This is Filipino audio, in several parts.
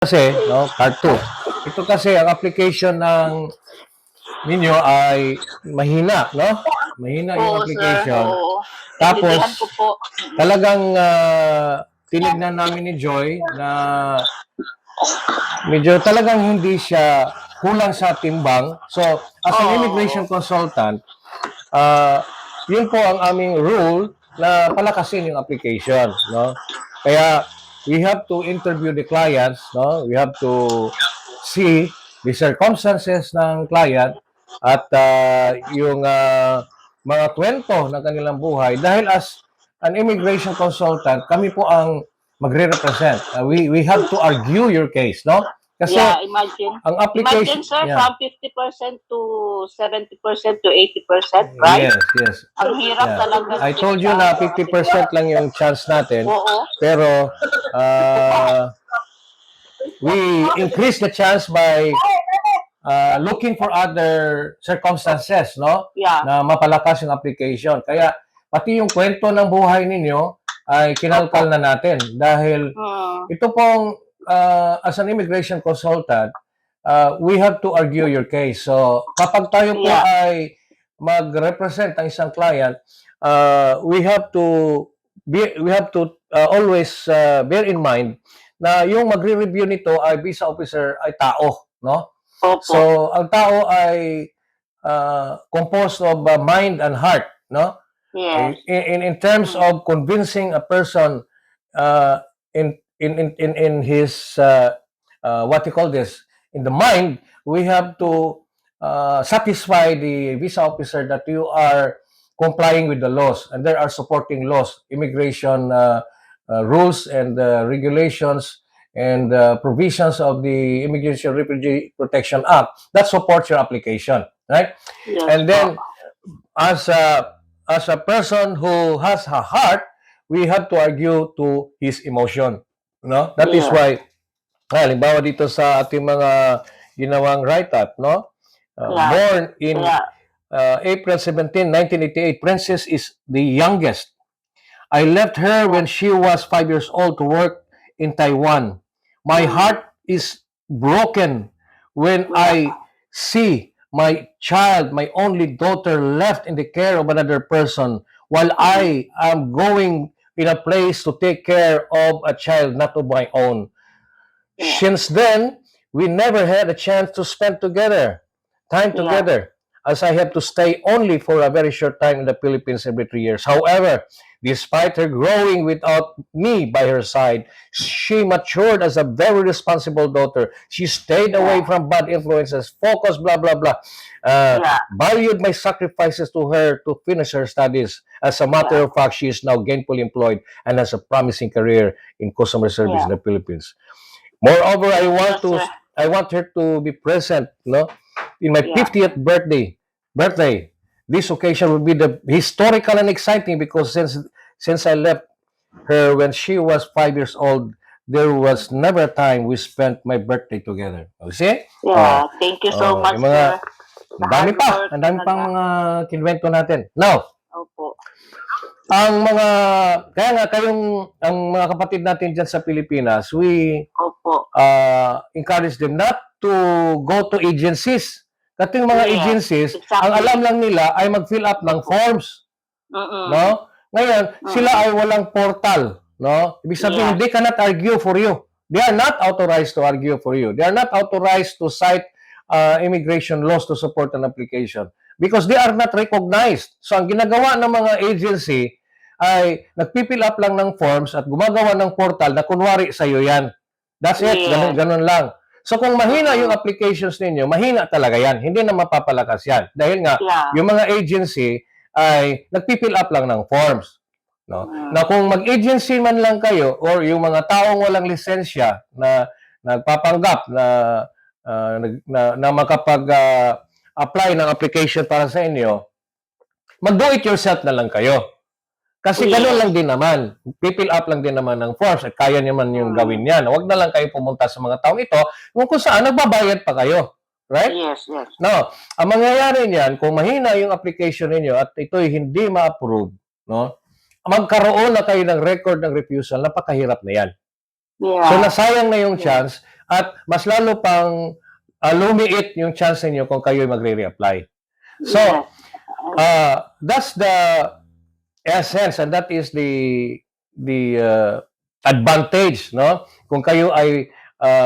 Kasi, no, part 2. Ito kasi ang application ng ninyo ay mahina, no? Mahina yung Oo, sir. application. Oo. Tapos, Naintindihan ko po. talagang tinignan namin ni Joy na medyo talagang hindi siya kulang sa timbang. So, as an immigration consultant, yun po ang aming rule na palakasin yung application, no? Kaya we have to interview the clients, no? We have to see the circumstances ng client at yung mga kwento ng kanilang buhay dahil as an immigration consultant, kami po ang magre-represent. We have to argue your case, no? Kasi Yeah, imagine. ang Imagine, application, sir, yeah. from 50% to 70% to 80%, right? Yes, yes. Ang hirap Yeah. talaga. I told you na 50% lang yung chance natin. Oo. Pero we increase the chance by looking for other circumstances, no? Yeah. Na mapalakas yung application. Kaya pati yung kwento ng buhay ninyo ay kinalkal na natin dahil ito pong as an immigration consultant, we have to argue your case. So, kapag tayo po ay mag-represent ang isang client, we have to always bear in mind na yung magre-review nito ay visa officer ay tao, no? Opo. So, ang tao ay composed of mind and heart, no? Yes. In terms of convincing a person in his what you call this, in the mind, we have to satisfy the visa officer that you are complying with the laws, and there are supporting laws, immigration rules and regulations and provisions of the Immigration Refugee Protection Act that supports your application, right? Yes, And then, as a person who has a heart, we have to argue to his emotion, no? That is why, halimbawa dito sa ating mga ginawang write-up, no? Born in April 17, 1988, Princess is the youngest. I left her when she was 5 years old to work in Taiwan. My heart is broken when I see my child, my only daughter, left in the care of another person while I am going in a place to take care of a child not of my own. Since then, we never had a chance to spend time together, as I have to stay only for a very short time in the Philippines every 3 years. However, despite her growing without me by her side, she matured as a very responsible daughter. She stayed away from bad influences, focused, blah, blah, blah. Valued my sacrifices to her to finish her studies. As a matter of fact, she is now gainfully employed and has a promising career in customer service in the Philippines. Moreover, I want her to be present, no, in my 50th birthday. This occasion will be the historical and exciting because since I left her when she was 5 years old, there was never a time we spent my birthday together. You see? Yeah, thank you so much, sir. Ang dami pang mga kinwento natin. Now, Opo. ang mga, kaya nga ang mga kapatid natin dyan sa Pilipinas, we encourage them not to go to agencies. Kasi yung mga agencies, ang alam lang nila ay mag-fill up ng forms. No? Ngayon, sila ay walang portal. No? Ibig sabihin, they cannot argue for you. They are not authorized to argue for you. They are not authorized to cite immigration laws to support an application because they are not recognized. So, ang ginagawa ng mga agency ay nagpipill up lang ng forms at gumagawa ng portal na kunwari sa'yo yan. That's it. Ganun lang. So, kung mahina yung applications ninyo, mahina talaga yan. Hindi na mapapalakas yan. Dahil nga, yung mga agency ay nagpipill up lang ng forms. No? Na kung mag-agency man lang kayo or yung mga taong walang lisensya na nagpapanggap na makapag-apply ng application para sa inyo, mag-do it yourself na lang kayo. Kasi gano'n lang din naman. Pipill up lang din naman ng forms at kaya naman yung gawin yan. Huwag na lang kayo pumunta sa mga taong ito kung saan nagbabayad pa kayo. Right? Yes. No, ang mangyayari niyan, kung mahina yung application ninyo at ito'y hindi ma-approve, no, magkaroon na kayo ng record ng refusal, napakahirap na yan. So Yeah. nasayang na yung chance at mas lalo pang lumiit yung chance ninyo kung kayo magre-reapply. So, Yes. that's the essence and that is the advantage, no? Kung kayo ay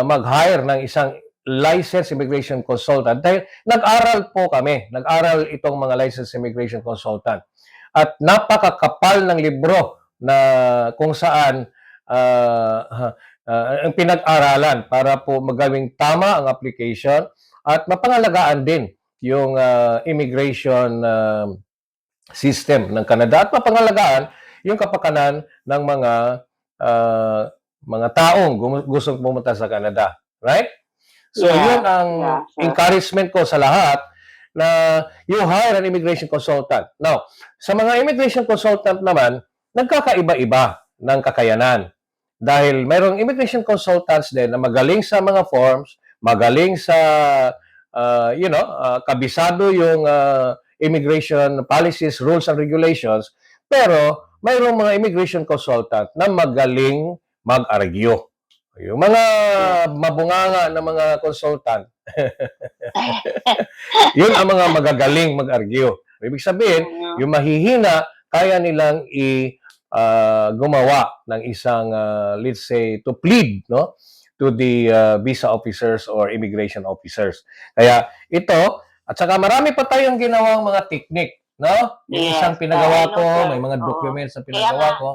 mag-hire ng isang licensed immigration consultant dahil nag-aral po kami, nag-aral itong mga licensed immigration consultant at napakakapal ng libro na kung saan ang pinag-aralan para po magawing tama ang application at mapangalagaan din yung immigration system ng Canada at mapangalagaan yung kapakanan ng mga taong gustong pumunta sa Canada. Right? So, Yeah. yun ang Yeah, sure. encouragement ko sa lahat na you hire an immigration consultant. Now, sa mga immigration consultant naman, nagkakaiba-iba ng kakayanan. Dahil mayroong immigration consultants din na magaling sa mga forms, magaling sa, kabisado yung immigration policies, rules, and regulations, pero mayroong mga immigration consultant na magaling mag-argue. Yung mga mabunganga na mga consultant, yun ang mga magagaling mag-argue. Ibig sabihin, yung mahihina, kaya nilang gumawa ng isang, let's say, to plead, no? To the visa officers or immigration officers. Kaya ito, at saka marami pa tayong ginawang mga technique, no? Yung Yes, isang pinagawa I know, ko, sir. may mga Oo. documents na Kaya pinagawa nga, ko.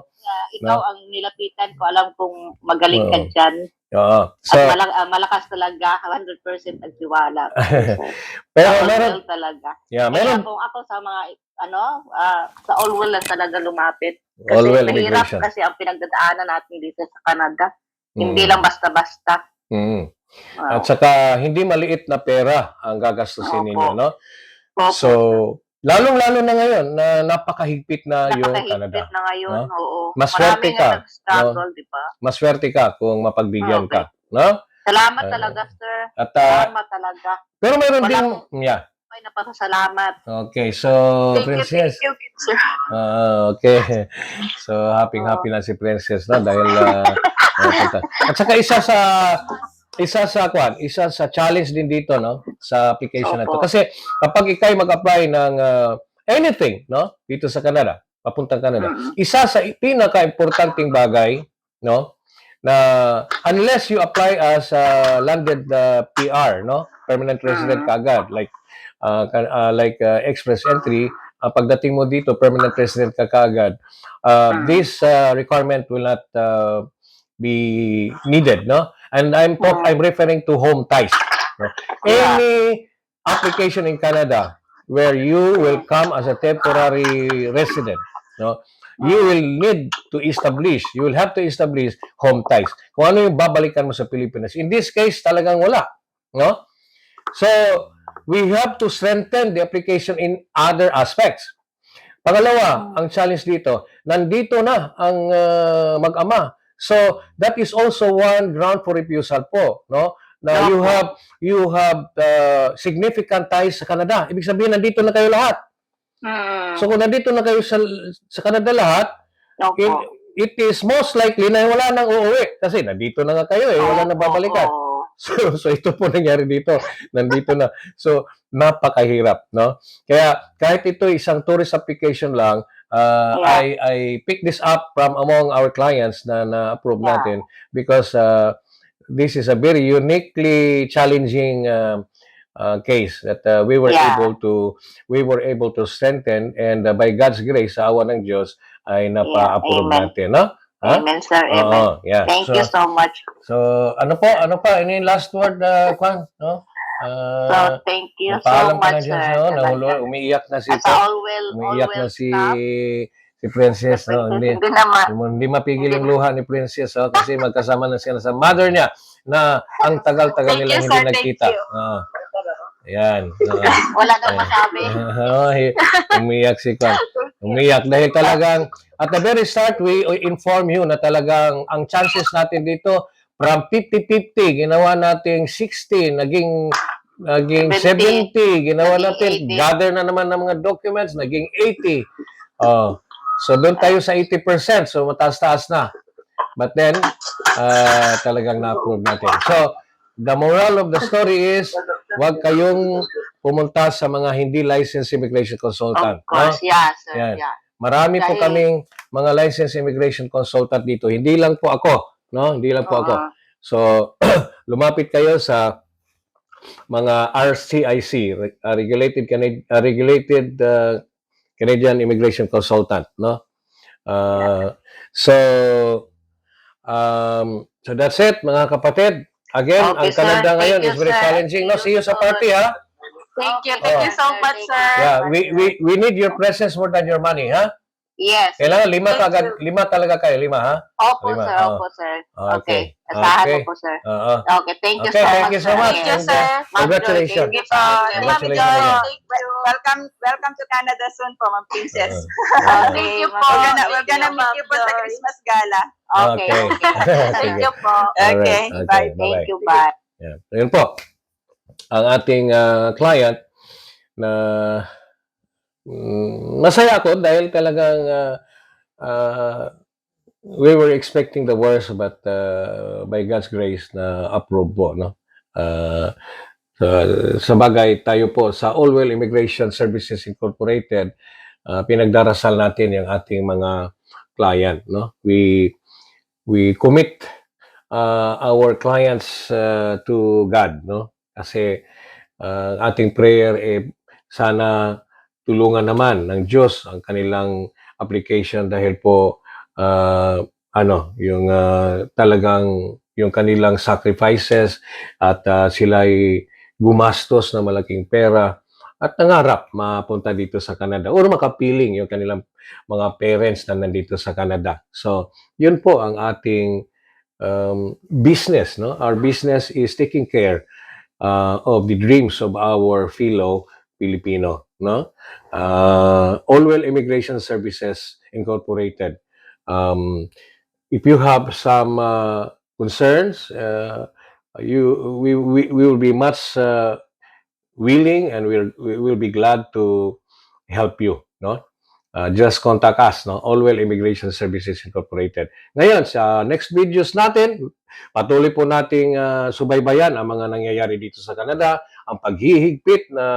ikaw ang nilapitan ko. Alam kong magaling ka Oo. dyan. Oo. So, At malakas talaga, 100% ang tiwala. pero Sa meron, Allwell talaga. yeah, Kaya meron, kung ako sa mga, sa Allwell lang talaga lumapit. Kasi Allwell mahirap Immigration. kasi ang pinagdadaanan natin dito sa Canada. Hindi Mm. lang basta-basta. Mm. Wow. At saka, hindi maliit na pera ang gagastusin Opo. ninyo, no? Opo. So, lalong-lalo na ngayon na napakahigpit na yung Napakahigpit Canada. na ngayon, No? oo. Maswerte Marami ka, nga nag-struggle, di ba? Maswerte ka kung mapagbigan Okay. ka, no? Salamat talaga, sir. At Salamat talaga. pero mayroon din, Walang- yeah. Ay, napakasalamat. Okay, so Princess. Thank you, sir. Okay. So happy na si Princess na dahil at saka isa sa challenge din dito, no, sa application na to. Opo. Kasi kapag ikay mag-apply ng anything, no, dito sa Canada, papuntang Canada, isa sa pinaka-importanting bagay, no, na unless you apply as landed PR, no, permanent resident kaagad, like express entry, pagdating mo dito, permanent resident ka kaagad, this requirement will not be needed, no? And I'm referring to home ties. No? Any application in Canada where you will come as a temporary resident, no? You will have to establish home ties. Kung ano yung babalikan mo sa Pilipinas. In this case, talagang wala, no? So, we have to strengthen the application in other aspects. Pangalawa, ang challenge dito, nandito na ang mag-ama. So, that is also one ground for refusal po, no? Na you have significant ties sa Canada. Ibig sabihin, nandito na kayo lahat. So, kung nandito na kayo sa Canada lahat, it is most likely na wala nang uuwi. Kasi nandito na nga kayo wala nang babalikan. So ito po nangyari dito. Nandito na. So, napakahirap, no? Kaya, kahit ito isang tourist application lang, I pick this up from among our clients na na-approve natin because this is a very uniquely challenging case that we were able to strengthen and by God's grace, sa awa ng Diyos, ay napa-approve natin, no? Amen, sir. Amen. Yeah. Thank you so much. So, ano pa? Ano yung last word, Kwan? No? So, thank you so Paalam ka na much, dyan, sir. no? Nahulo, umiiyak na si At sa Allwell si staff, Princess, no? hindi naman. Hindi mapigil yung luha ni Princess, oh, kasi magkasama na sila sa mother niya na ang tagal-tagal Thank nilang you, hindi sir. nagkita. Thank you. Ayan. Wala nang masabi. Umiyak si Kwan. Umiyak dahil talagang at the very start, we inform you na talagang ang chances natin dito from 50-50, ginawa natin 60, naging 70, ginawa natin, 80. gather na naman ng mga documents, naging 80. So doon tayo sa 80%, so mataas-taas na. But then, talagang na-approve natin. So, the moral of the story is, huwag kayong pumunta sa mga hindi licensed immigration consultant. Of course, yeah, sir. Yan. Yeah. Marami po Dahil- kaming mga licensed immigration consultant dito. Hindi lang po ako, no? Hindi lang po ako. Oo. So, lumapit kayo sa mga RCIC, regulated Canadian Immigration Consultant, no? So, so that's it, mga kapatid. Again, Okay, ang Canada sir. ngayon Thank is you, very sir. challenging, no? See you sa party, ha? Thank you Oh. so much, sir. Yeah, we need your presence more than your money, ha? Yes. Kailangan Thank you. 5 talaga kayo, 5, ha? Opo, Lima, sir. oh. Opo, sir. Okay. Okay. Asahan Okay. ko po, sir. Oo. Okay, thank you Okay, so thank much, you so much. Thank you, And, sir. congratulations. Thank you, sir. Congratulations Ma'am Joy, again. thank you. Welcome to Canada soon po, Ma'am Princess. Thank you po. We're gonna meet you po sa Christmas gala. Okay. Okay. Thank you po. Okay, Alright, bye. Thank you, bye. Yeah. Ayun po. Ang ating client na masaya ako dahil talagang we were expecting the worst, but by God's grace na approve po, no? Sa bagay, tayo po sa Allwell Immigration Services Incorporated, pinagdarasal natin yung ating mga client, no? We commit our clients to God, no? Kasi ating prayer sana tulungan naman ng Diyos ang kanilang application dahil po yung talagang yung kanilang sacrifices at sila ay gumastos na malaking pera at nangarap mapunta dito sa Canada or makapiling yung kanilang mga parents na nandito sa Canada. So, yun po ang ating business, no? Our business is taking care of the dreams of our fellow Filipino, no? Allwell Immigration Services Incorporated. If you have some concerns, we will be much willing and we will be glad to help you, no? Just contact us, no? Allwell Immigration Services Incorporated. Ngayon, sa next videos natin, patuloy po nating subaybayan ang mga nangyayari dito sa Canada, ang paghihigpit na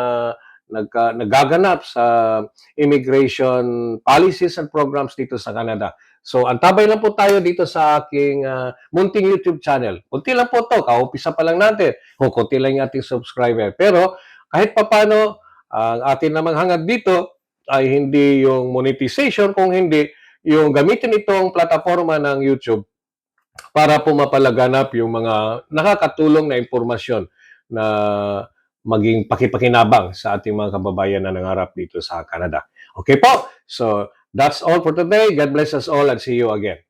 nagaganap sa immigration policies and programs dito sa Canada. So, antabay lang po tayo dito sa aking munting YouTube channel. Kunti lang po to, kaumpisa pa lang natin. Kunti lang yung ating subscriber. Pero, kahit papano, ang atin namang hangad dito ay hindi yung monetization, kung hindi yung gamitin itong plataforma ng YouTube para po mapalaganap yung mga nakakatulong na impormasyon na maging pakipakinabang sa ating mga kababayan na nangarap dito sa Canada. Okay po? So, that's all for today. God bless us all and see you again.